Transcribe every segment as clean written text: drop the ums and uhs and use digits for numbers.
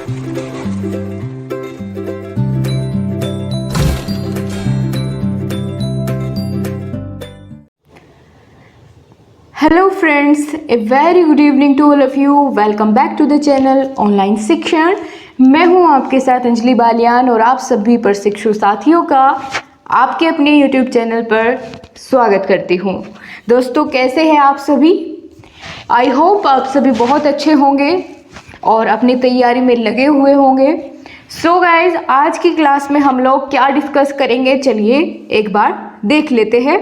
Hello friends, a very good evening to all of you. Welcome back to the channel online Shikshan. मैं हूं आपके साथ अंजलि बालियान और आप सभी प्रशिक्षु साथियों का आपके अपने यूट्यूब चैनल पर स्वागत करती हूं। दोस्तों, कैसे हैं आप सभी? आई होप आप सभी बहुत अच्छे होंगे और अपनी तैयारी में लगे हुए होंगे। सो गाइज, आज की क्लास में हम लोग क्या डिस्कस करेंगे, चलिए एक बार देख लेते हैं।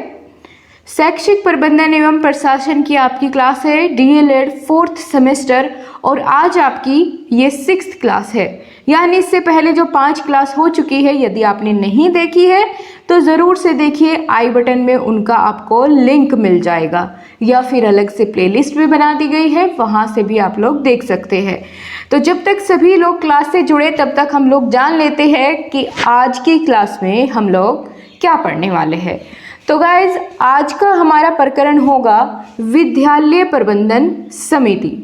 शैक्षिक प्रबंधन एवं प्रशासन की आपकी क्लास है, डीएलएड 4th सेमेस्टर, और आज आपकी ये 6th क्लास है। यानी इससे पहले जो 5 क्लास हो चुकी है, यदि आपने नहीं देखी है तो ज़रूर से देखिए। आई बटन में उनका आपको लिंक मिल जाएगा या फिर अलग से प्लेलिस्ट भी बना दी गई है, वहाँ से भी आप लोग देख सकते हैं। तो जब तक सभी लोग क्लास से जुड़े तब तक हम लोग जान लेते हैं कि आज की क्लास में हम लोग क्या पढ़ने वाले हैं। तो गाइज, आज का हमारा प्रकरण होगा विद्यालय प्रबंधन समिति।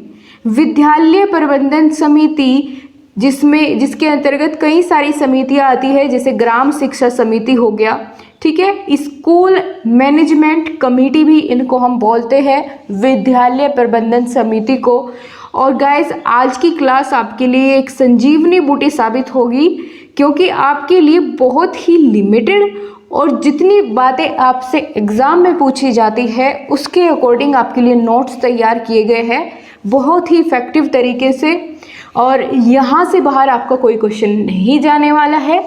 विद्यालय प्रबंधन समिति जिसके अंतर्गत कई सारी समितियां आती है, जैसे ग्राम शिक्षा समिति हो गया, ठीक है, स्कूल मैनेजमेंट कमेटी भी इनको हम बोलते हैं, विद्यालय प्रबंधन समिति को। और गाइज, आज की क्लास आपके लिए एक संजीवनी बूटी साबित होगी, क्योंकि आपके लिए बहुत ही लिमिटेड और जितनी बातें आपसे एग्ज़ाम में पूछी जाती है उसके अकॉर्डिंग आपके लिए नोट्स तैयार किए गए हैं बहुत ही इफ़ेक्टिव तरीके से। और यहाँ से बाहर आपका कोई क्वेश्चन नहीं जाने वाला है।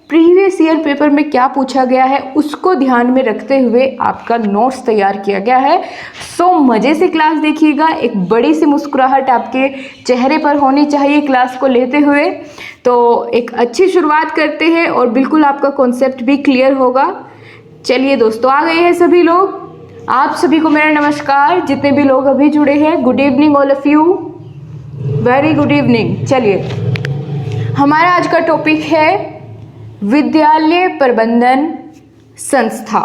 प्रीवियस ईयर पेपर में क्या पूछा गया है उसको ध्यान में रखते हुए आपका नोट्स तैयार किया गया है। सो मज़े से क्लास देखिएगा, एक बड़ी सी मुस्कुराहट आपके चेहरे पर होनी चाहिए क्लास को लेते हुए। तो एक अच्छी शुरुआत करते हैं और बिल्कुल आपका कॉन्सेप्ट भी क्लियर होगा। चलिए दोस्तों, आ गए हैं सभी लोग। आप सभी को मेरा नमस्कार। जितने भी लोग अभी जुड़े हैं, good evening all of you, very good evening. चलिए, हमारा आज का टॉपिक है विद्यालय प्रबंधन संस्था,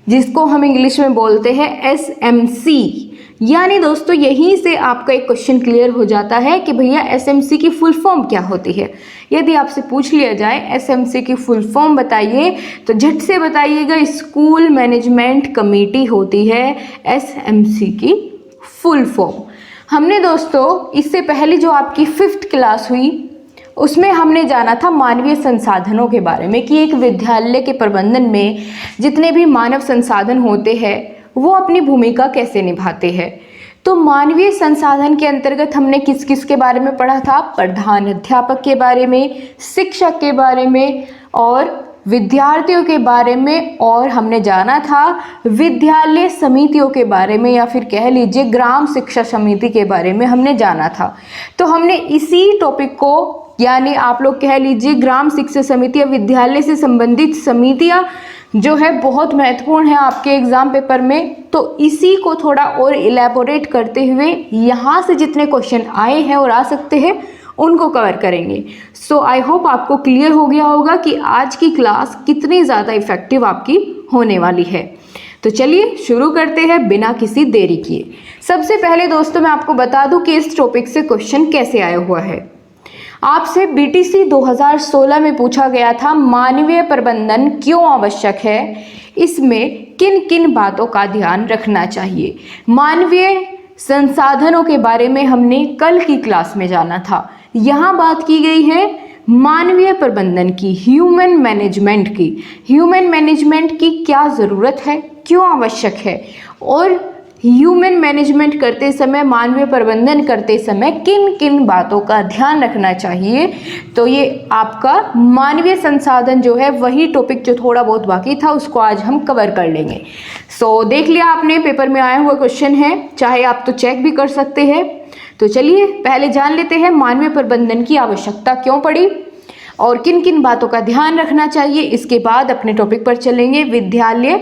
जिसको हम इंग्लिश में बोलते हैं एसएमसी। यानी दोस्तों, यहीं से आपका एक क्वेश्चन क्लियर हो जाता है कि भैया एसएमसी की फुल फॉर्म क्या होती है। यदि आपसे पूछ लिया जाए एसएमसी की फुल फॉर्म बताइए, तो झट से बताइएगा स्कूल मैनेजमेंट कमेटी होती है एसएमसी की फुल फॉर्म। हमने दोस्तों इससे पहले जो आपकी 5th क्लास हुई उसमें हमने जाना था मानवीय संसाधनों के बारे में, कि एक विद्यालय के प्रबंधन में जितने भी मानव संसाधन होते हैं वो अपनी भूमिका कैसे निभाते हैं। तो मानवीय संसाधन के अंतर्गत हमने किस किस के बारे में पढ़ा था? प्रधान अध्यापक के बारे में, शिक्षक के बारे में और विद्यार्थियों के बारे में, और हमने जाना था विद्यालय समितियों के बारे में, या फिर कह लीजिए ग्राम शिक्षा समिति के बारे में हमने जाना था। तो हमने इसी टॉपिक को, यानी आप लोग कह लीजिए ग्राम शिक्षा समिति या विद्यालय से संबंधित समितियां जो है बहुत महत्वपूर्ण है आपके एग्जाम पेपर में, तो इसी को थोड़ा और इलेबोरेट करते हुए यहाँ से जितने क्वेश्चन आए हैं और आ सकते हैं उनको कवर करेंगे। सो आई होप आपको क्लियर हो गया होगा कि आज की क्लास कितनी ज़्यादा इफेक्टिव आपकी होने वाली है। तो चलिए शुरू करते हैं बिना किसी देरी किए। सबसे पहले दोस्तों, मैं आपको बता दूं कि इस टॉपिक से क्वेश्चन कैसे आया हुआ है। आपसे बीटीसी 2016 में पूछा गया था मानवीय प्रबंधन क्यों आवश्यक है, इसमें किन किन बातों का ध्यान रखना चाहिए। मानवीय संसाधनों के बारे में हमने कल की क्लास में जाना था। यहाँ बात की गई है मानवीय प्रबंधन की, ह्यूमन मैनेजमेंट की। ह्यूमन मैनेजमेंट की क्या ज़रूरत है, क्यों आवश्यक है, और ह्यूमन मैनेजमेंट करते समय, मानवीय प्रबंधन करते समय किन किन बातों का ध्यान रखना चाहिए। तो ये आपका मानवीय संसाधन जो है वही टॉपिक जो थोड़ा बहुत बाकी था उसको आज हम कवर कर लेंगे। सो देख लिया आपने, पेपर में आया हुआ क्वेश्चन है, चाहे आप तो चेक भी कर सकते हैं। तो चलिए पहले जान लेते हैं मानवीय प्रबंधन की आवश्यकता क्यों पड़ी और किन किन बातों का ध्यान रखना चाहिए। इसके बाद अपने टॉपिक पर चलेंगे विद्यालय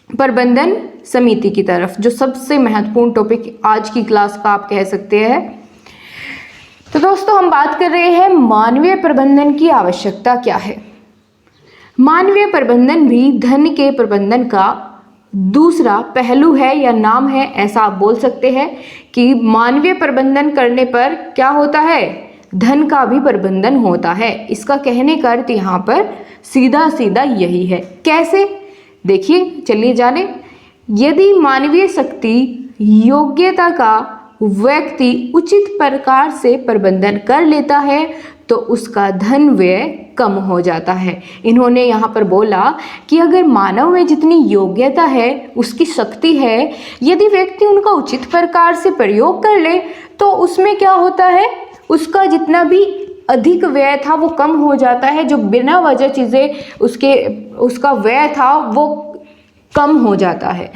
प्रबंधन समिति की तरफ, जो सबसे महत्वपूर्ण टॉपिक आज की क्लास का आप कह सकते हैं। तो दोस्तों, हम बात कर रहे हैं मानवीय प्रबंधन की आवश्यकता क्या है। मानवीय प्रबंधन भी धन के प्रबंधन का दूसरा पहलू है या नाम है, ऐसा आप बोल सकते हैं कि मानवीय प्रबंधन करने पर क्या होता है, धन का भी प्रबंधन होता है। इसका कहने का अर्थ यहाँ पर सीधा सीधा यही है। कैसे, देखिए चलिए जाने। यदि मानवीय शक्ति योग्यता का व्यक्ति उचित प्रकार से प्रबंधन कर लेता है तो उसका धन व्यय कम हो जाता है। इन्होंने यहाँ पर बोला कि अगर मानव में जितनी योग्यता है, उसकी शक्ति है, यदि व्यक्ति उनका उचित प्रकार से प्रयोग कर ले तो उसमें क्या होता है, उसका जितना भी अधिक व्यय था वो कम हो जाता है। जो बिना वजह चीज़ें उसका व्यय था वो कम हो जाता है।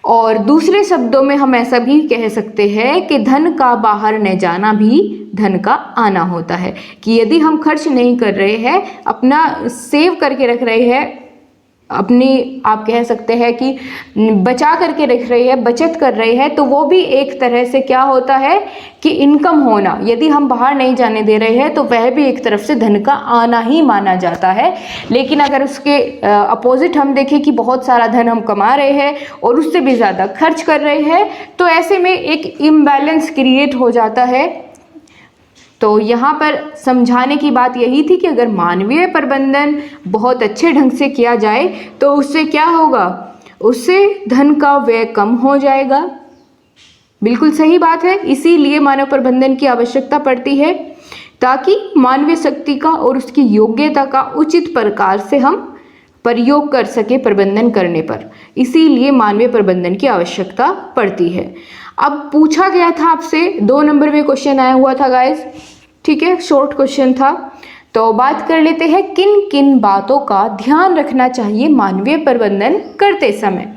और दूसरे शब्दों में हम ऐसा भी कह सकते हैं कि धन का बाहर न जाना भी धन का आना होता है। कि यदि हम खर्च नहीं कर रहे हैं, अपना सेव करके रख रहे हैं, अपनी आप कह सकते हैं कि बचा करके रख रहे हैं, बचत कर रहे हैं, तो वो भी एक तरह से क्या होता है कि इनकम होना। यदि हम बाहर नहीं जाने दे रहे हैं तो वह भी एक तरफ से धन का आना ही माना जाता है। लेकिन अगर उसके अपोजिट हम देखें कि बहुत सारा धन हम कमा रहे हैं और उससे भी ज़्यादा खर्च कर रहे हैं, तो ऐसे में एक इम्बैलेंस क्रिएट हो जाता है। तो यहाँ पर समझाने की बात यही थी कि अगर मानवीय प्रबंधन बहुत अच्छे ढंग से किया जाए तो उससे क्या होगा, उससे धन का व्यय कम हो जाएगा। बिल्कुल सही बात है। इसीलिए मानव प्रबंधन की आवश्यकता पड़ती है ताकि मानवीय शक्ति का और उसकी योग्यता का उचित प्रकार से हम प्रयोग कर सके प्रबंधन करने पर। इसीलिए मानवीय प्रबंधन की आवश्यकता पड़ती है। अब पूछा गया था आपसे 2 नंबर में क्वेश्चन आया हुआ था गाइस, ठीक है, शॉर्ट क्वेश्चन था। तो बात कर लेते हैं किन किन बातों का ध्यान रखना चाहिए मानवीय प्रबंधन करते समय।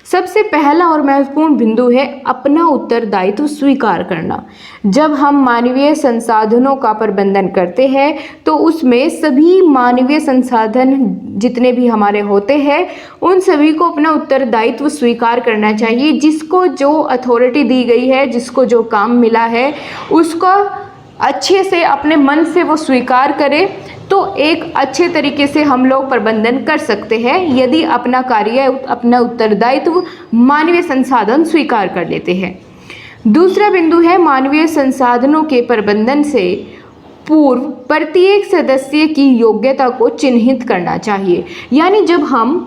सबसे पहला और महत्वपूर्ण बिंदु है अपना उत्तरदायित्व स्वीकार करना। जब हम मानवीय संसाधनों का प्रबंधन करते हैं तो उसमें सभी मानवीय संसाधन जितने भी हमारे होते हैं उन सभी को अपना उत्तरदायित्व स्वीकार करना चाहिए। जिसको जो अथॉरिटी दी गई है, जिसको जो काम मिला है, उसका अच्छे से अपने मन से वो स्वीकार करे तो एक अच्छे तरीके से हम लोग प्रबंधन कर सकते हैं। यदि अपना कार्य, अपना उत्तरदायित्व मानवीय संसाधन स्वीकार कर लेते हैं। दूसरा बिंदु है मानवीय संसाधनों के प्रबंधन से पूर्व प्रत्येक सदस्य की योग्यता को चिन्हित करना चाहिए। यानी जब हम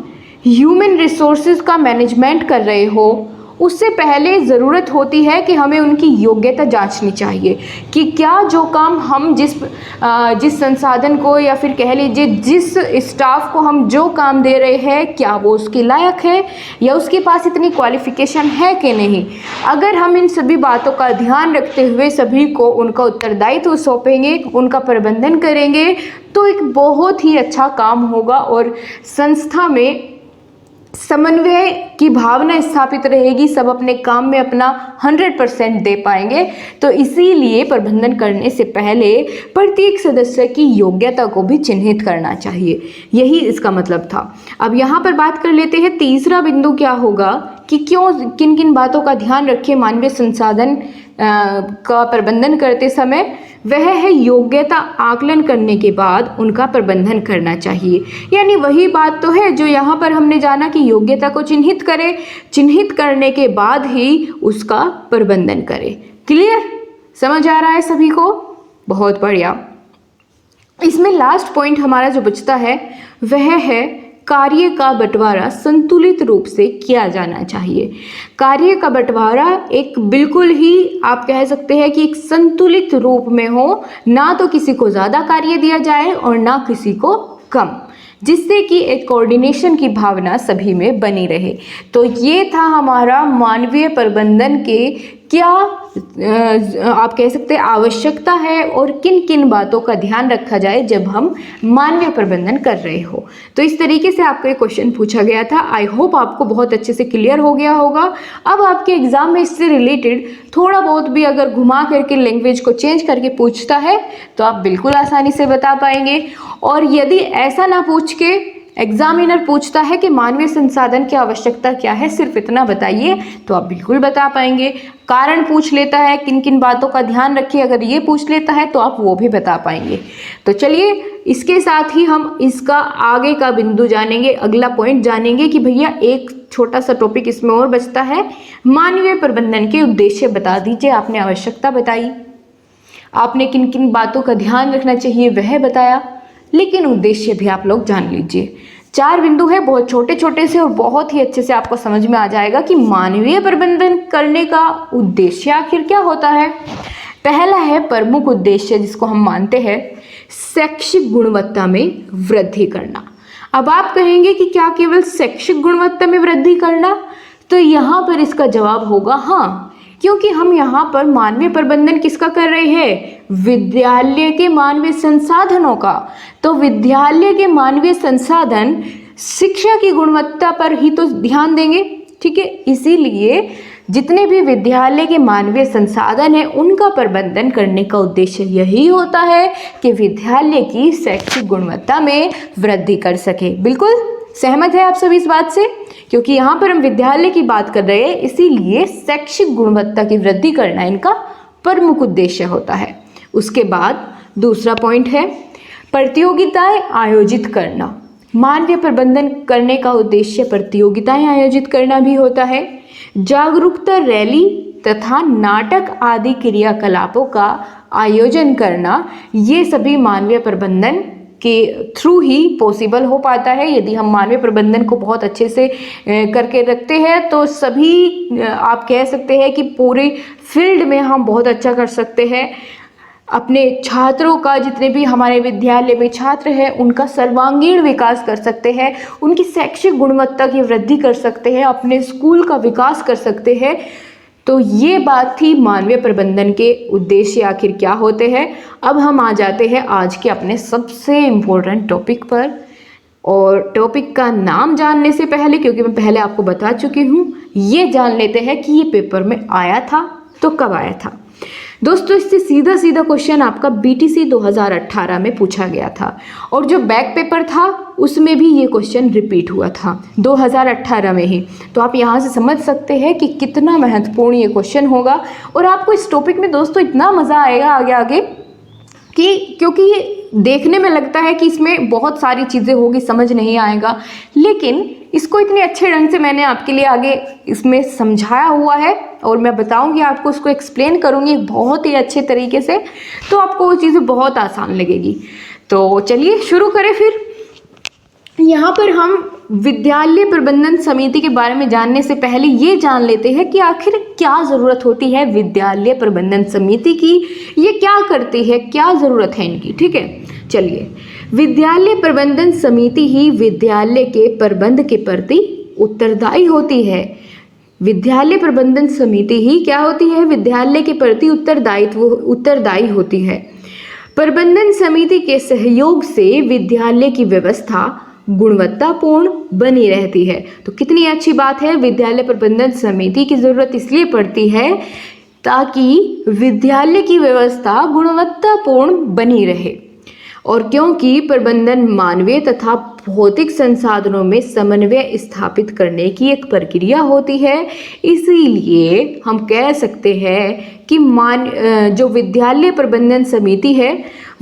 ह्यूमन रिसोर्सेज का मैनेजमेंट कर रहे हो उससे पहले ज़रूरत होती है कि हमें उनकी योग्यता जांचनी चाहिए कि क्या जो काम हम जिस संसाधन को या फिर कह लीजिए जिस स्टाफ को हम जो काम दे रहे हैं क्या वो उसके लायक है या उसके पास इतनी क्वालिफिकेशन है कि नहीं। अगर हम इन सभी बातों का ध्यान रखते हुए सभी को उनका उत्तरदायित्व सौंपेंगे, उनका प्रबंधन करेंगे तो एक बहुत ही अच्छा काम होगा और संस्था में समन्वय की भावना स्थापित रहेगी। सब अपने काम में अपना 100% दे पाएंगे। तो इसीलिए प्रबंधन करने से पहले प्रत्येक सदस्य की योग्यता को भी चिन्हित करना चाहिए, यही इसका मतलब था। अब यहाँ पर बात कर लेते हैं तीसरा बिंदु क्या होगा कि क्यों किन किन बातों का ध्यान रखें मानवीय संसाधन का प्रबंधन करते समय। वह है योग्यता आकलन करने के बाद उनका प्रबंधन करना चाहिए। यानी वही बात तो है जो यहाँ पर हमने जाना कि योग्यता को चिन्हित करें, चिन्हित करने के बाद ही उसका प्रबंधन करें। क्लियर, समझ आ रहा है सभी को? बहुत बढ़िया। इसमें लास्ट पॉइंट हमारा जो बचता है वह है कार्य का बंटवारा संतुलित रूप से किया जाना चाहिए। कार्य का बंटवारा एक बिल्कुल ही आप कह सकते हैं कि एक संतुलित रूप में हो, ना तो किसी को ज़्यादा कार्य दिया जाए और ना किसी को कम, जिससे कि एक कोऑर्डिनेशन की भावना सभी में बनी रहे। तो ये था हमारा मानवीय प्रबंधन के क्या आप कह सकते हैं आवश्यकता है और किन किन बातों का ध्यान रखा जाए जब हम मानवीय प्रबंधन कर रहे हो। तो इस तरीके से आपको एक क्वेश्चन पूछा गया था। आई होप आपको बहुत अच्छे से क्लियर हो गया होगा। अब आपके एग्जाम में इससे रिलेटेड थोड़ा बहुत भी अगर घुमा करके लैंग्वेज को चेंज करके पूछता है तो आप बिल्कुल आसानी से बता पाएंगे। और यदि ऐसा ना पूछ के एग्जामिनर पूछता है कि मानवीय संसाधन की आवश्यकता क्या है, सिर्फ इतना बताइए, तो आप बिल्कुल बता पाएंगे। कारण पूछ लेता है किन किन बातों का ध्यान रखिए, अगर ये पूछ लेता है तो आप वो भी बता पाएंगे। तो चलिए इसके साथ ही हम इसका आगे का बिंदु जानेंगे, अगला पॉइंट जानेंगे कि भैया एक छोटा सा टॉपिक इसमें और बचता है, मानवीय प्रबंधन के उद्देश्य बता दीजिए। आपने आवश्यकता बताई, आपने किन किन बातों का ध्यान रखना चाहिए वह बताया, लेकिन उद्देश्य भी आप लोग जान लीजिए। 4 बिंदु है, बहुत छोटे छोटे से और बहुत ही अच्छे से आपको समझ में आ जाएगा कि मानवीय प्रबंधन करने का उद्देश्य आखिर क्या होता है। पहला है प्रमुख उद्देश्य, जिसको हम मानते हैं शैक्षिक गुणवत्ता में वृद्धि करना। अब आप कहेंगे कि क्या केवल शैक्षिक गुणवत्ता में वृद्धि करना, तो यहाँ पर इसका जवाब होगा हाँ, क्योंकि हम यहाँ पर मानवीय प्रबंधन किसका कर रहे हैं, विद्यालय के मानवीय संसाधनों का। तो विद्यालय के मानवीय संसाधन शिक्षा की गुणवत्ता पर ही तो ध्यान देंगे, ठीक है। इसीलिए जितने भी विद्यालय के मानवीय संसाधन हैं उनका प्रबंधन करने का उद्देश्य यही होता है कि विद्यालय की शैक्षिक गुणवत्ता में वृद्धि कर सके। बिल्कुल सहमत है आप सभी इस बात से, क्योंकि यहाँ पर हम विद्यालय की बात कर रहे हैं, इसीलिए शैक्षिक गुणवत्ता की वृद्धि करना इनका प्रमुख उद्देश्य होता है। उसके बाद दूसरा पॉइंट है प्रतियोगिताएं आयोजित करना। मानवीय प्रबंधन करने का उद्देश्य प्रतियोगिताएं आयोजित करना भी होता है। जागरूकता रैली तथा नाटक आदि क्रियाकलापों का आयोजन करना, ये सभी मानवीय प्रबंधन के थ्रू ही पॉसिबल हो पाता है। यदि हम मानवीय प्रबंधन को बहुत अच्छे से करके रखते हैं तो सभी आप कह सकते हैं कि पूरे फील्ड में हम बहुत अच्छा कर सकते हैं। अपने छात्रों का, जितने भी हमारे विद्यालय में छात्र हैं, उनका सर्वांगीण विकास कर सकते हैं, उनकी शैक्षिक गुणवत्ता की वृद्धि कर सकते हैं, अपने स्कूल का विकास कर सकते हैं। तो ये बात थी मानवीय प्रबंधन के उद्देश्य आखिर क्या होते हैं। अब हम आ जाते हैं आज के अपने सबसे इम्पोर्टेंट टॉपिक पर, और टॉपिक का नाम जानने से पहले, क्योंकि मैं पहले आपको बता चुकी हूँ, ये जान लेते हैं कि ये पेपर में आया था तो कब आया था। दोस्तों इससे सीधा सीधा क्वेश्चन आपका बीटीसी 2018 में पूछा गया था, और जो बैक पेपर था उसमें भी ये क्वेश्चन रिपीट हुआ था 2018 में ही। तो आप यहाँ से समझ सकते हैं कि कितना महत्वपूर्ण ये क्वेश्चन होगा, और आपको इस टॉपिक में दोस्तों इतना मज़ा आएगा आगे आगे कि, क्योंकि ये देखने में लगता है कि इसमें बहुत सारी चीज़ें होगी, समझ नहीं आएगा, लेकिन इसको इतने अच्छे ढंग से मैंने आपके लिए आगे इसमें समझाया हुआ है, और मैं बताऊंगी आपको, उसको एक्सप्लेन करूंगी बहुत ही अच्छे तरीके से, तो आपको वो चीज़ें बहुत आसान लगेगी। तो चलिए शुरू करें फिर। यहाँ पर हम विद्यालय प्रबंधन समिति के बारे में जानने से पहले ये जान लेते हैं कि आखिर क्या ज़रूरत होती है विद्यालय प्रबंधन समिति की, ये क्या करती है, क्या ज़रूरत है इनकी, ठीक है। चलिए, विद्यालय प्रबंधन समिति ही विद्यालय के प्रबंध के प्रति उत्तरदायी होती है। विद्यालय प्रबंधन समिति ही क्या होती है, विद्यालय के प्रति उत्तरदायी होती है। प्रबंधन समिति के सहयोग से विद्यालय की व्यवस्था गुणवत्तापूर्ण बनी रहती है। तो कितनी अच्छी बात है, विद्यालय प्रबंधन समिति की जरूरत इसलिए पड़ती है ताकि विद्यालय की व्यवस्था गुणवत्तापूर्ण बनी रहे, और क्योंकि प्रबंधन मानवीय तथा भौतिक संसाधनों में समन्वय स्थापित करने की एक प्रक्रिया होती है, इसीलिए हम कह सकते हैं कि जो विद्यालय प्रबंधन समिति है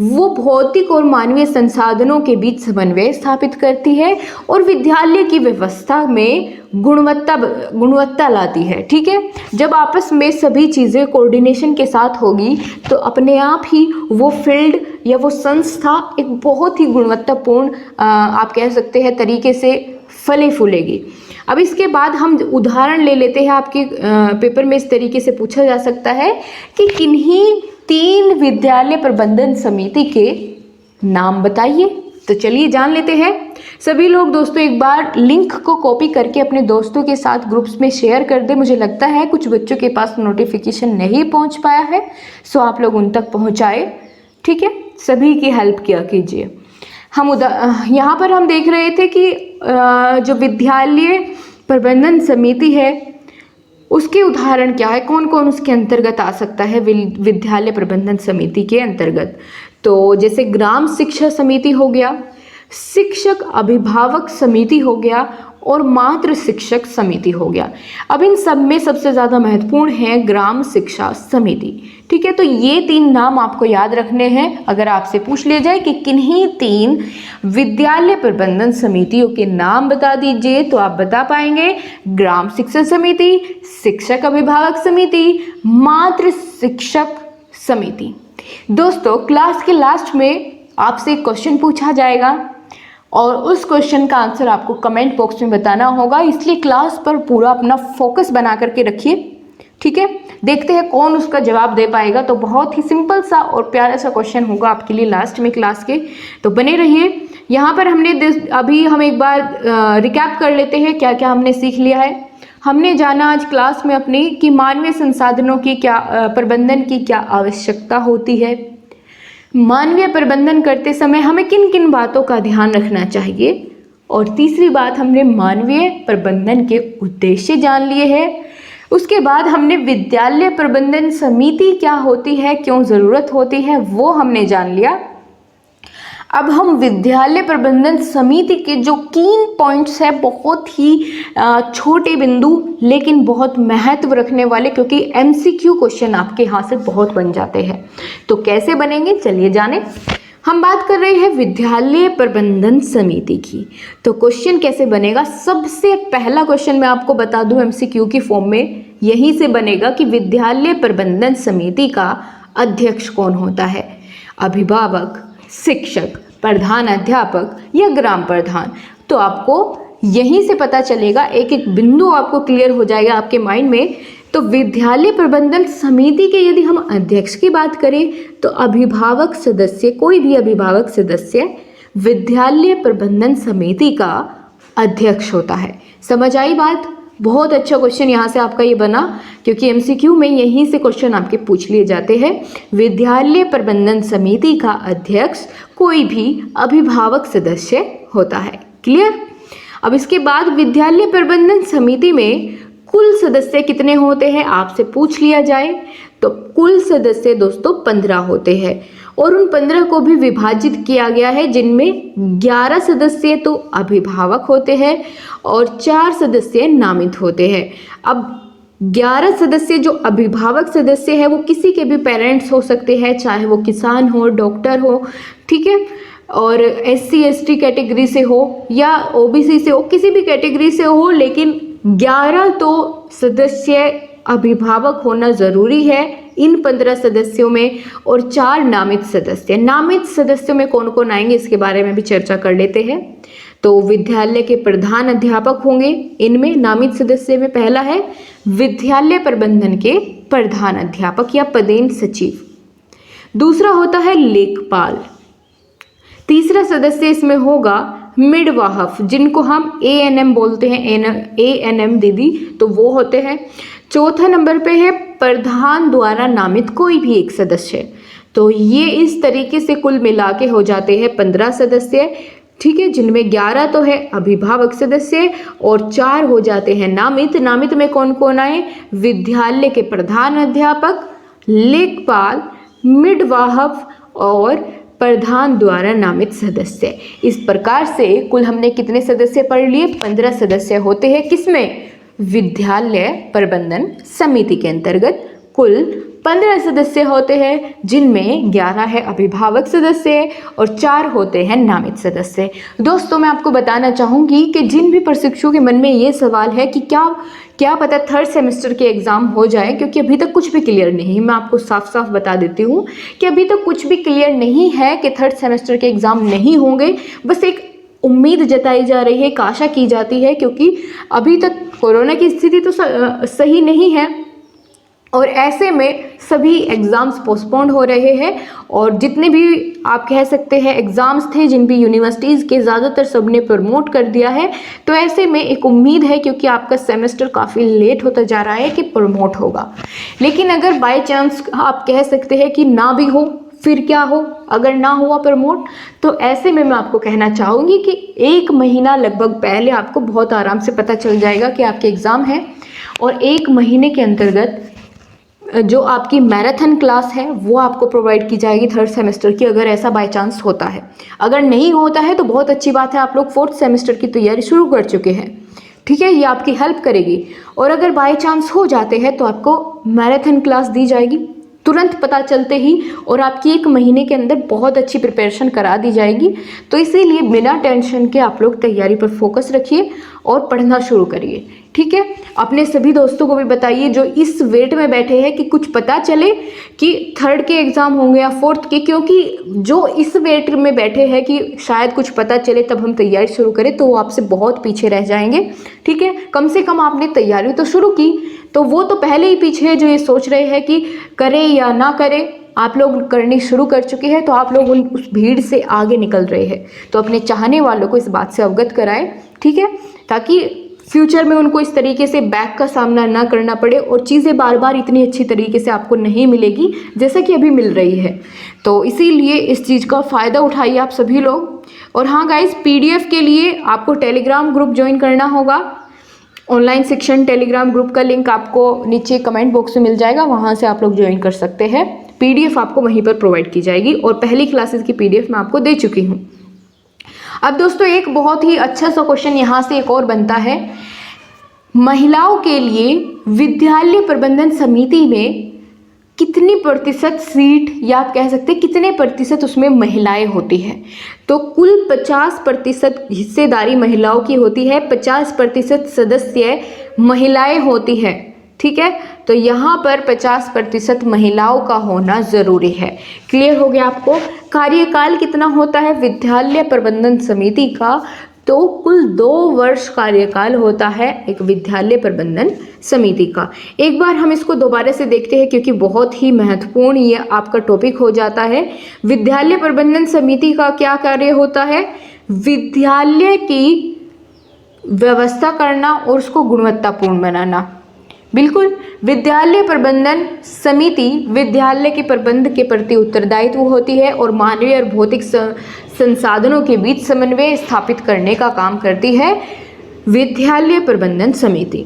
वो भौतिक और मानवीय संसाधनों के बीच समन्वय स्थापित करती है और विद्यालय की व्यवस्था में गुणवत्ता लाती है, ठीक है। जब आपस में सभी चीज़ें कोऑर्डिनेशन के साथ होगी तो अपने आप ही वो फील्ड या वो संस्था एक बहुत ही गुणवत्तापूर्ण आप कह सकते हैं तरीके से फले फूलेगी। अब इसके बाद हम उदाहरण ले लेते हैं, आपके पेपर में इस तरीके से पूछा जा सकता है कि किन्हीं 3 विद्यालय प्रबंधन समिति के नाम बताइए। तो चलिए जान लेते हैं। सभी लोग दोस्तों एक बार लिंक को कॉपी करके अपने दोस्तों के साथ ग्रुप्स में शेयर कर दे। मुझे लगता है कुछ बच्चों के पास नोटिफिकेशन नहीं पहुंच पाया है, सो आप लोग उन तक पहुंचाए, ठीक है। सभी की हेल्प किया कीजिए। हम यहाँ पर हम देख रहे थे कि जो विद्यालय प्रबंधन समिति है उसके उदाहरण क्या है, कौन कौन उसके अंतर्गत आ सकता है विद्यालय प्रबंधन समिति के अंतर्गत। तो जैसे ग्राम शिक्षा समिति हो गया, शिक्षक अभिभावक समिति हो गया और मातृ शिक्षक समिति हो गया। अब इन सब में सबसे ज़्यादा महत्वपूर्ण है ग्राम शिक्षा समिति, ठीक है। तो ये 3 नाम आपको याद रखने हैं। अगर आपसे पूछ लिया जाए कि किन्हीं 3 विद्यालय प्रबंधन समितियों के नाम बता दीजिए, तो आप बता पाएंगे ग्राम शिक्षा समिति, शिक्षक अभिभावक समिति, मातृ शिक्षक समिति। दोस्तों क्लास के लास्ट में आपसे एक क्वेश्चन पूछा जाएगा और उस क्वेश्चन का आंसर आपको कमेंट बॉक्स में बताना होगा, इसलिए क्लास पर पूरा अपना फोकस बना करके रखिए। ठीक है, देखते हैं कौन उसका जवाब दे पाएगा। तो बहुत ही सिंपल सा और प्यारा सा क्वेश्चन होगा आपके लिए लास्ट में क्लास के, तो बने रहिए। यहाँ पर अभी हम एक बार रिकैप कर लेते हैं क्या क्या हमने सीख लिया है। हमने जाना आज क्लास में अपनी कि मानवीय संसाधनों की प्रबंधन की क्या आवश्यकता होती है, मानवीय प्रबंधन करते समय हमें किन किन बातों का ध्यान रखना चाहिए, और तीसरी बात हमने मानवीय प्रबंधन के उद्देश्य जान लिए हैं। उसके बाद हमने विद्यालय प्रबंधन समिति क्या होती है, क्यों ज़रूरत होती है, वो हमने जान लिया। अब हम विद्यालय प्रबंधन समिति के जो कीन पॉइंट्स है, बहुत ही छोटे बिंदु लेकिन बहुत महत्व रखने वाले, क्योंकि एमसीक्यू क्वेश्चन आपके यहाँ से बहुत बन जाते हैं। तो कैसे बनेंगे चलिए जाने। हम बात कर रहे हैं विद्यालय प्रबंधन समिति की। तो क्वेश्चन कैसे बनेगा, सबसे पहला क्वेश्चन मैं आपको बता दूं एमसीक्यू की फॉर्म में यहीं से बनेगा कि विद्यालय प्रबंधन समिति का अध्यक्ष कौन होता है, अभिभावक, शिक्षक, प्रधान अध्यापक या ग्राम प्रधान। तो आपको यहीं से पता चलेगा, एक एक बिंदु आपको क्लियर हो जाएगा आपके माइंड में। तो विद्यालय प्रबंधन समिति के यदि हम अध्यक्ष की बात करें तो अभिभावक सदस्य, कोई भी अभिभावक सदस्य विद्यालय प्रबंधन समिति का अध्यक्ष होता है। समझ आई बात? बहुत अच्छा क्वेश्चन यहाँ से आपका ये बना, क्योंकि एमसीक्यू में यहीं से क्वेश्चन आपके पूछ लिए जाते हैं। विद्यालय प्रबंधन समिति का अध्यक्ष कोई भी अभिभावक सदस्य होता है। क्लियर? अब इसके बाद विद्यालय प्रबंधन समिति में कुल सदस्य कितने होते हैं आपसे पूछ लिया जाए तो कुल सदस्य दोस्तों 15 होते हैं, और उन 15 को भी विभाजित किया गया है, जिनमें 11 सदस्य तो अभिभावक होते हैं और 4 सदस्य नामित होते हैं। अब 11 सदस्य जो अभिभावक सदस्य है वो किसी के भी पेरेंट्स हो सकते हैं, चाहे वो किसान हो, डॉक्टर हो, ठीक है, और SC ST कैटेगरी से हो या OBC से हो, किसी भी कैटेगरी से हो, लेकिन 11 तो सदस्य अभिभावक होना ज़रूरी है इन 15 सदस्यों में, और 4 नामित सदस्य। नामित सदस्यों में कौन कौन आएंगे इसके बारे में भी चर्चा कर लेते हैं। तो विद्यालय के प्रधान अध्यापक होंगे इनमें। नामित सदस्य में पहला है विद्यालय प्रबंधन के प्रधान अध्यापक या पदेन सचिव। दूसरा होता है लेखपाल। तीसरा सदस्य इसमें होगा मिडवाहफ, जिनको हम ANM बोलते हैं, ANM दीदी, तो वो होते हैं। चौथा नंबर पे है प्रधान द्वारा नामित कोई भी एक सदस्य। तो ये इस तरीके से कुल मिला के हो जाते हैं 15 सदस्य, ठीक है, जिनमें 11 तो है अभिभावक सदस्य और 4 हो जाते हैं नामित। नामित में कौन कौन आए? विद्यालय के प्रधान अध्यापक, लेखपाल, मिडवाहफ और प्रधान द्वारा नामित सदस्य। इस प्रकार से कुल हमने कितने सदस्य पढ़ लिए? 15 सदस्य होते हैं किसमें? विद्यालय प्रबंधन समिति के अंतर्गत कुल 15 सदस्य होते हैं, जिनमें 11 है अभिभावक सदस्य और 4 होते हैं नामित सदस्य। दोस्तों मैं आपको बताना चाहूँगी कि जिन भी प्रशिक्षुओं के मन में ये सवाल है कि क्या पता थर्ड सेमेस्टर के एग्ज़ाम हो जाए, क्योंकि अभी तक कुछ भी क्लियर नहीं, मैं आपको साफ साफ बता देती हूँ कि अभी तक कुछ भी क्लियर नहीं है कि थर्ड सेमेस्टर के एग्ज़ाम नहीं होंगे। बस एक उम्मीद जताई जा रही है, एक आशा की जाती है, क्योंकि अभी तक कोरोना की स्थिति तो सही नहीं है और ऐसे में सभी एग्ज़ाम्स पोस्टपोन्ड हो रहे हैं, और जितने भी आप कह सकते हैं एग्ज़ाम्स थे जिन भी यूनिवर्सिटीज़ के, ज़्यादातर सब ने प्रमोट कर दिया है। तो ऐसे में एक उम्मीद है, क्योंकि आपका सेमेस्टर काफ़ी लेट होता जा रहा है, कि प्रमोट होगा। लेकिन अगर बाय चांस आप कह सकते हैं कि ना भी हो, फिर क्या हो अगर ना हुआ प्रमोट, तो ऐसे में मैं आपको कहना चाहूँगी कि 1 महीना लगभग पहले आपको बहुत आराम से पता चल जाएगा कि आपके एग्ज़ाम है, और 1 महीने के अंतर्गत जो आपकी मैराथन क्लास है वो आपको प्रोवाइड की जाएगी थर्ड सेमेस्टर की, अगर ऐसा बाय चांस होता है। अगर नहीं होता है तो बहुत अच्छी बात है, आप लोग फोर्थ सेमेस्टर की तैयारी शुरू कर चुके हैं, ठीक है, ये आपकी हेल्प करेगी। और अगर बाय चांस हो जाते हैं तो आपको मैराथन क्लास दी जाएगी, तुरंत पता चलते ही और आपकी 1 महीने के अंदर बहुत अच्छी प्रिपरेशन करा दी जाएगी। तो इसीलिए बिना टेंशन के आप लोग तैयारी पर फोकस रखिए और पढ़ना शुरू करिए, ठीक है। अपने सभी दोस्तों को भी बताइए जो इस वेट में बैठे हैं कि कुछ पता चले कि 3rd के एग्ज़ाम होंगे या 4th के, क्योंकि जो इस वेट में बैठे हैं कि शायद कुछ पता चले तब हम तैयारी शुरू करें, तो वो आपसे बहुत पीछे रह जाएंगे, ठीक है। कम से कम आपने तैयारी तो शुरू की, तो वो तो पहले ही पीछे है जो ये सोच रहे हैं कि करें या ना करें। आप लोग करनी शुरू कर चुके हैं, तो आप लोग उस भीड़ से आगे निकल रहे हैं। तो अपने चाहने वालों को इस बात से अवगत कराएं, ठीक है, ताकि फ्यूचर में उनको इस तरीके से बैक का सामना ना करना पड़े और चीज़ें बार बार इतनी अच्छी तरीके से आपको नहीं मिलेगी जैसे कि अभी मिल रही है। तो इसीलिए इस चीज़ का फ़ायदा उठाइए आप सभी लोग। और हाँ गाइस, PDF के लिए आपको टेलीग्राम ग्रुप ज्वाइन करना होगा। ऑनलाइन शिक्षण टेलीग्राम ग्रुप का लिंक आपको नीचे कमेंट बॉक्स में मिल जाएगा, वहाँ से आप लोग ज्वाइन कर सकते हैं। PDF आपको वहीं पर प्रोवाइड की जाएगी और पहली क्लासेस की PDF मैं आपको दे चुकी हूँ। अब दोस्तों एक बहुत ही अच्छा सा क्वेश्चन यहाँ से एक और बनता है, महिलाओं के लिए विद्यालय प्रबंधन समिति में कितनी प्रतिशत सीट, या आप कह सकते हैं कितने प्रतिशत उसमें महिलाएं होती हैं। तो कुल 50% हिस्सेदारी महिलाओं की होती है, 50% सदस्य महिलाएं होती हैं, ठीक है। तो यहाँ पर 50% महिलाओं का होना ज़रूरी है। क्लियर हो गया आपको। कार्यकाल कितना होता है विद्यालय प्रबंधन समिति का? तो कुल 2 वर्ष कार्यकाल होता है एक विद्यालय प्रबंधन समिति का। एक बार हम इसको दोबारा से देखते हैं क्योंकि बहुत ही महत्वपूर्ण ये आपका टॉपिक हो जाता है। विद्यालय प्रबंधन समिति का क्या कार्य होता है? विद्यालय की व्यवस्था करना और उसको गुणवत्तापूर्ण बनाना। बिल्कुल, विद्यालय प्रबंधन समिति विद्यालय के प्रबंध के प्रति उत्तरदायित्व होती है और मानवीय और भौतिक संसाधनों के बीच समन्वय स्थापित करने का काम करती है विद्यालय प्रबंधन समिति।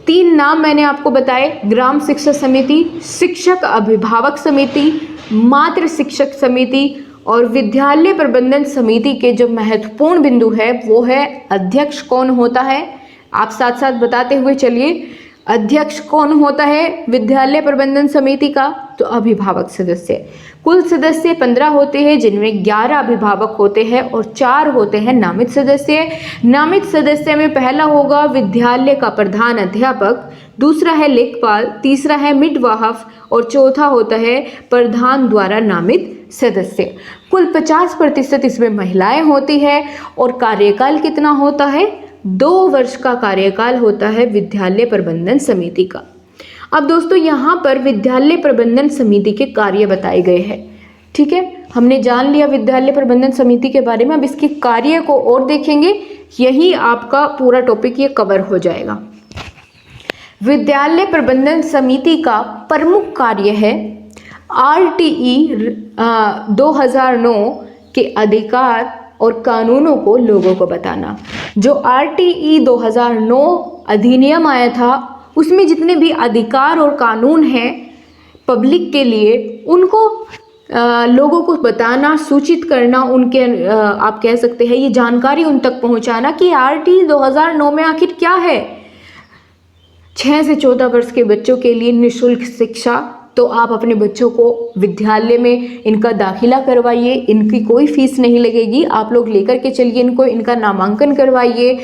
3 नाम मैंने आपको बताए, ग्राम शिक्षा समिति, शिक्षक अभिभावक समिति, मातृ शिक्षक समिति। और विद्यालय प्रबंधन समिति के जो महत्वपूर्ण बिंदु है वो है अध्यक्ष कौन होता है। आप साथ साथ बताते हुए चलिए, अध्यक्ष कौन होता है विद्यालय प्रबंधन समिति का? तो अभिभावक सदस्य। कुल सदस्य 15 होते हैं, जिनमें 11 अभिभावक होते हैं और 4 होते हैं नामित सदस्य। नामित सदस्य में पहला होगा विद्यालय का प्रधान अध्यापक, दूसरा है लेखपाल, तीसरा है मिडवाहफ और चौथा होता है प्रधान द्वारा नामित सदस्य। कुल 50% इसमें महिलाएं होती है और कार्यकाल कितना होता है? 2 वर्ष का कार्यकाल होता है विद्यालय प्रबंधन समिति का। अब दोस्तों यहाँ पर विद्यालय प्रबंधन समिति के कार्य बताए गए हैं, ठीक है। हमने जान लिया विद्यालय प्रबंधन समिति के बारे में। अब इसके कार्य को और देखेंगे, यही आपका पूरा टॉपिक ये कवर हो जाएगा। विद्यालय प्रबंधन समिति का प्रमुख कार्य है RTE 2009 के अधिकार और कानूनों को लोगों को बताना। जो RTE 2009 अधिनियम आया था उसमें जितने भी अधिकार और कानून हैं पब्लिक के लिए, उनको लोगों को बताना, सूचित करना, उनके आप कह सकते हैं ये जानकारी उन तक पहुंचाना कि RTE 2009 में आखिर क्या है। 6 से 14 वर्ष के बच्चों के लिए निःशुल्क शिक्षा। तो आप अपने बच्चों को विद्यालय में इनका दाखिला करवाइए, इनकी कोई फीस नहीं लगेगी, आप लोग लेकर के चलिए इनको, इनका नामांकन करवाइए।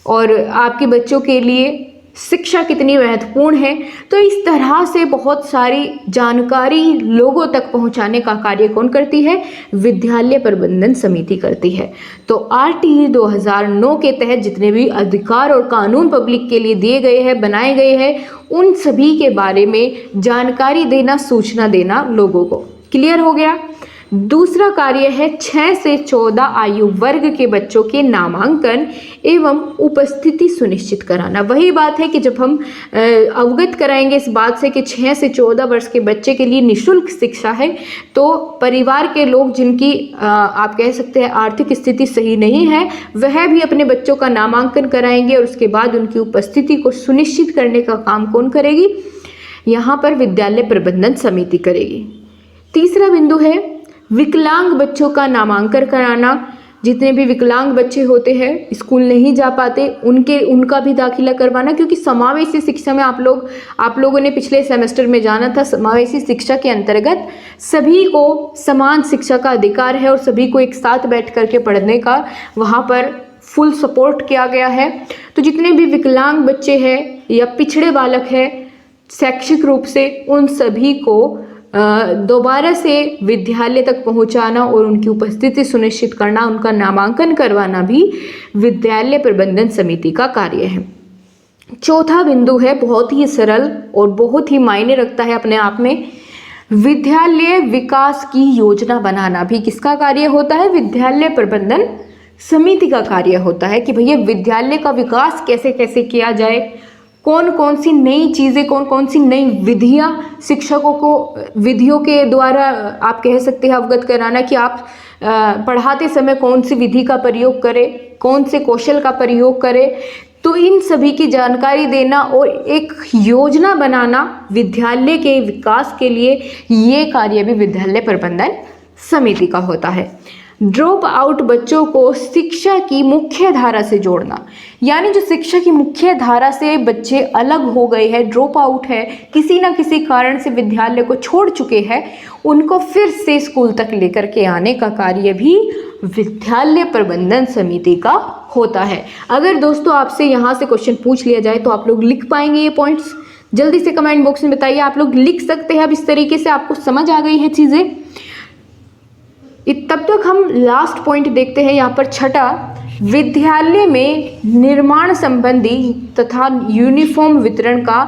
और आपके बच्चों के लिए शिक्षा कितनी महत्वपूर्ण है, तो इस तरह से बहुत सारी जानकारी लोगों तक पहुंचाने का कार्य कौन करती है? विद्यालय प्रबंधन समिति करती है। तो RTE 2009 के तहत जितने भी अधिकार और कानून पब्लिक के लिए दिए गए हैं, बनाए गए हैं, उन सभी के बारे में जानकारी देना, सूचना देना लोगों को। क्लियर हो गया। दूसरा कार्य है 6 से 14 आयु वर्ग के बच्चों के नामांकन एवं उपस्थिति सुनिश्चित कराना। वही बात है कि जब हम अवगत कराएंगे इस बात से कि 6 से 14 वर्ष के बच्चे के लिए निःशुल्क शिक्षा है, तो परिवार के लोग जिनकी आप कह सकते हैं आर्थिक स्थिति सही नहीं है, वह भी अपने बच्चों का नामांकन कराएंगे और उसके बाद उनकी उपस्थिति को सुनिश्चित करने का काम कौन करेगी? यहाँ पर विद्यालय प्रबंधन समिति करेगी। तीसरा बिंदु है विकलांग बच्चों का नामांकन कराना। जितने भी विकलांग बच्चे होते हैं, स्कूल नहीं जा पाते, उनका भी दाखिला करवाना, क्योंकि समावेशी शिक्षा में आप लोगों ने पिछले सेमेस्टर में जाना था। समावेशी शिक्षा के अंतर्गत सभी को समान शिक्षा का अधिकार है और सभी को एक साथ बैठ करके पढ़ने का वहाँ पर फुल सपोर्ट किया गया है। तो जितने भी विकलांग बच्चे हैं या पिछड़े बालक हैं शैक्षिक रूप से, उन सभी को दोबारा से विद्यालय तक पहुंचाना और उनकी उपस्थिति सुनिश्चित करना, उनका नामांकन करवाना भी विद्यालय प्रबंधन समिति का कार्य है। चौथा बिंदु है बहुत ही सरल और बहुत ही मायने रखता है अपने आप में। विद्यालय विकास की योजना बनाना भी किसका कार्य होता है? विद्यालय प्रबंधन समिति का कार्य होता है कि भैया विद्यालय का विकास कैसे कैसे किया जाए, कौन कौन सी नई चीज़ें, कौन कौन सी नई विधियाँ शिक्षकों को विधियों के द्वारा आप कह सकते हैं अवगत कराना कि आप पढ़ाते समय कौन सी विधि का प्रयोग करें, कौन से कौशल का प्रयोग करें। तो इन सभी की जानकारी देना और एक योजना बनाना विद्यालय के विकास के लिए, ये कार्य भी विद्यालय प्रबंधन समिति का होता है। ड्रॉप आउट बच्चों को शिक्षा की मुख्य धारा से जोड़ना, यानी जो शिक्षा की मुख्य धारा से बच्चे अलग हो गए हैं, ड्रॉप आउट है, किसी ना किसी कारण से विद्यालय को छोड़ चुके हैं, उनको फिर से स्कूल तक लेकर के आने का कार्य भी विद्यालय प्रबंधन समिति का होता है। अगर दोस्तों आपसे यहाँ से क्वेश्चन पूछ लिया जाए तो आप लोग लिख पाएंगे ये पॉइंट्स? जल्दी से कमेंट बॉक्स में बताइए। आप लोग लिख सकते हैं अब इस तरीके से, आपको समझ आ गई है चीज़ें? तब तक हम लास्ट पॉइंट देखते हैं यहाँ पर छठा, विद्यालय में निर्माण संबंधी तथा यूनिफॉर्म वितरण का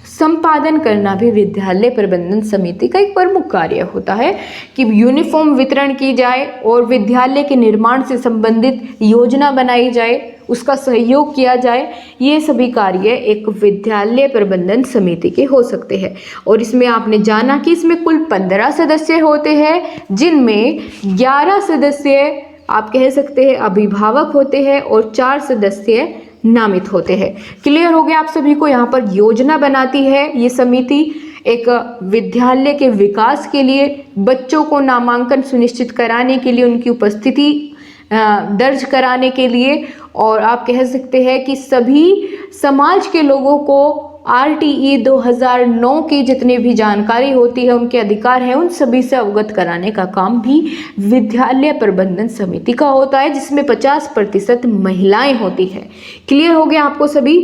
संपादन करना भी विद्यालय प्रबंधन समिति का एक प्रमुख कार्य होता है कि यूनिफॉर्म वितरण की जाए और विद्यालय के निर्माण से संबंधित योजना बनाई जाए, उसका सहयोग किया जाए। ये सभी कार्य एक विद्यालय प्रबंधन समिति के हो सकते हैं। और इसमें आपने जाना कि इसमें कुल 15 सदस्य होते हैं, जिनमें 11 सदस्य आप कह सकते हैं अभिभावक होते हैं और 4 सदस्य नामित होते हैं। क्लियर हो गया आप सभी को? यहाँ पर योजना बनाती है ये समिति एक विद्यालय के विकास के लिए, बच्चों को नामांकन सुनिश्चित कराने के लिए, उनकी उपस्थिति दर्ज कराने के लिए, और आप कह सकते हैं कि सभी समाज के लोगों को RTE 2009 की जितनी भी जानकारी होती है, उनके अधिकार है, उन सभी से अवगत कराने का काम भी विद्यालय प्रबंधन समिति का होता है, जिसमें 50% महिलाएं होती हैं। क्लियर हो गया आपको सभी?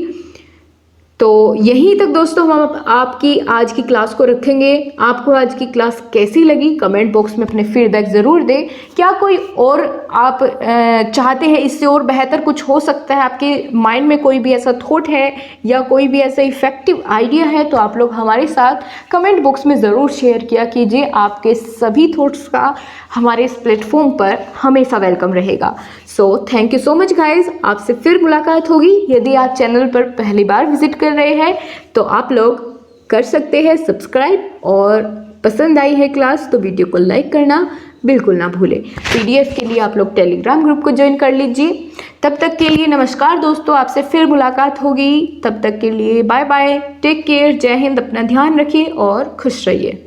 तो यहीं तक दोस्तों हम आपकी आज की क्लास को रखेंगे। आपको आज की क्लास कैसी लगी कमेंट बॉक्स में अपने फीडबैक ज़रूर दें। क्या कोई और आप चाहते हैं इससे और बेहतर कुछ हो सकता है, आपके माइंड में कोई भी ऐसा थॉट है या कोई भी ऐसा इफेक्टिव आइडिया है, तो आप लोग हमारे साथ कमेंट बॉक्स में ज़रूर शेयर किया कीजिए। आपके सभी थॉट्स का हमारे इस प्लेटफॉर्म पर हमेशा वेलकम रहेगा। So thank you so much guys. आपसे फिर मुलाकात होगी। यदि आप चैनल पर पहली बार विजिट कर रहे हैं तो आप लोग कर सकते हैं सब्सक्राइब, और पसंद आई है क्लास तो वीडियो को लाइक करना बिल्कुल ना भूलें। PDF के लिए आप लोग टेलीग्राम ग्रुप को ज्वाइन कर लीजिए। तब तक के लिए नमस्कार दोस्तों, आपसे फिर मुलाकात होगी। तब तक के लिए बाय बाय, टेक केयर, जय हिंद, अपना ध्यान रखिए और खुश रहिए।